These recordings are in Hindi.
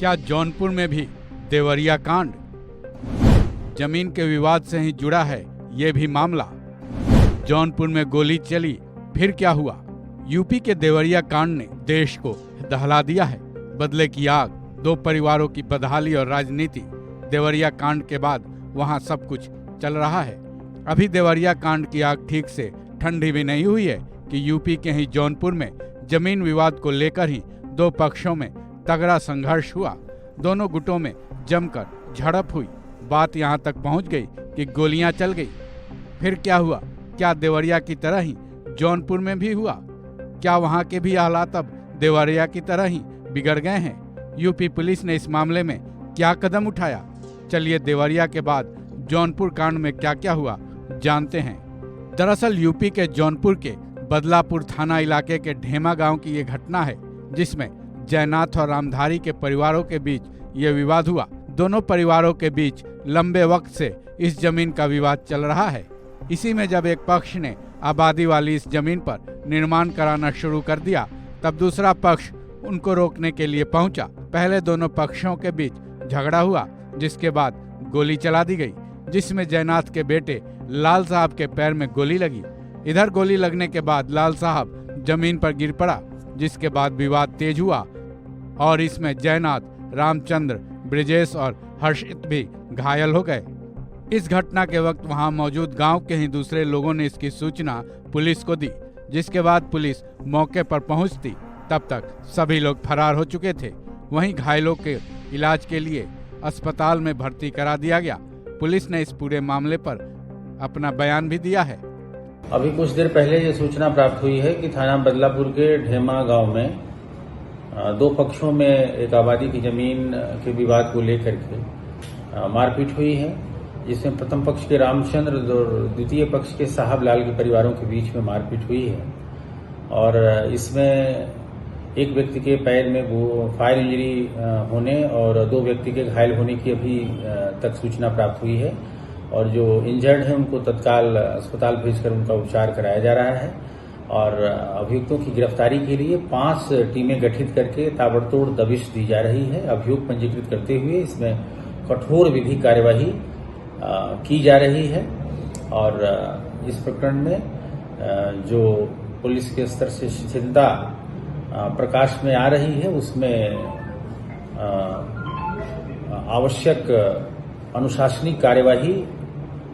क्या जौनपुर में भी देवरिया कांड? जमीन के विवाद से ही जुड़ा है ये भी मामला। जौनपुर में गोली चली, फिर क्या हुआ? यूपी के देवरिया कांड ने देश को दहला दिया है। बदले की आग, दो परिवारों की बदहाली और राजनीति। देवरिया कांड के बाद वहां सब कुछ चल रहा है। अभी देवरिया कांड की आग ठीक से ठंडी भी नहीं हुई है कि यूपी के ही जौनपुर में जमीन विवाद को लेकर ही दो पक्षों में तगड़ा संघर्ष हुआ। दोनों गुटों में जमकर झड़प हुई। बात यहां तक पहुंच गई कि गोलियां चल गई। फिर क्या हुआ? क्या देवरिया की तरह ही जौनपुर में भी हुआ? क्या वहां के भी हालात अब देवरिया की तरह ही बिगड़ गए हैं? यूपी पुलिस ने इस मामले में क्या कदम उठाया? चलिए देवरिया के बाद जौनपुर कांड में क्या क्या हुआ जानते हैं। दरअसल यूपी के जौनपुर के बदलापुर थाना इलाके के ढेमा गांव की ये घटना है, जिसमें जयनाथ और रामधारी के परिवारों के बीच ये विवाद हुआ। दोनों परिवारों के बीच लंबे वक्त से इस जमीन का विवाद चल रहा है। इसी में जब एक पक्ष ने आबादी वाली इस जमीन पर निर्माण कराना शुरू कर दिया, तब दूसरा पक्ष उनको रोकने के लिए पहुंचा। पहले दोनों पक्षों के बीच झगड़ा हुआ, जिसके बाद गोली चला दी गई, जिसमें जयनाथ के बेटे लाल साहब के पैर में गोली लगी। इधर गोली लगने के बाद लाल साहब जमीन पर गिर पड़ा, जिसके बाद विवाद तेज हुआ और इसमें जयनाथ, रामचंद्र, ब्रिजेश और हर्षित भी घायल हो गए। इस घटना के वक्त वहां मौजूद गांव के ही दूसरे लोगों ने इसकी सूचना पुलिस को दी, जिसके बाद पुलिस मौके पर पहुंचती तब तक सभी लोग फरार हो चुके थे। वहीं घायलों के इलाज के लिए अस्पताल में भर्ती करा दिया गया। पुलिस ने इस पूरे मामले पर अपना बयान भी दिया है। अभी कुछ देर पहले ये सूचना प्राप्त हुई है कि थाना बदलापुर के ढेमा गांव में दो पक्षों में एक आबादी की जमीन के विवाद को लेकर के मारपीट हुई है, जिसमें प्रथम पक्ष के रामचंद्र और द्वितीय पक्ष के साहब लाल के परिवारों के बीच में मारपीट हुई है। और इसमें एक व्यक्ति के पैर में वो फायर इंजरी होने और दो व्यक्ति के घायल होने की अभी तक सूचना प्राप्त हुई है। और जो इंजर्ड है उनको तत्काल अस्पताल भेजकर उनका उपचार कराया जा रहा है। और अभियुक्तों की गिरफ्तारी के लिए 5 टीमें गठित करके ताबड़तोड़ दबिश दी जा रही है। अभियोग पंजीकृत करते हुए इसमें कठोर विधिक कार्यवाही की जा रही है। और इस प्रकरण में जो पुलिस के स्तर से शिथिलता प्रकाश में आ रही है, उसमें आवश्यक अनुशासनिक कार्यवाही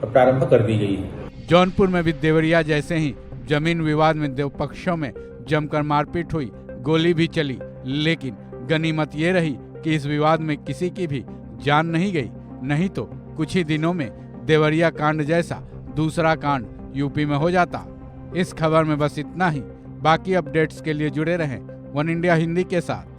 प्रारंभ कर दी गई है। जौनपुर में भी देवरिया जैसे ही जमीन विवाद में दो पक्षों में जमकर मारपीट हुई, गोली भी चली, लेकिन गनीमत ये रही कि इस विवाद में किसी की भी जान नहीं गई। नहीं तो कुछ ही दिनों में देवरिया कांड जैसा दूसरा कांड यूपी में हो जाता। इस खबर में बस इतना ही। बाकी अपडेट्स के लिए जुड़े रहें वन इंडिया हिंदी के साथ।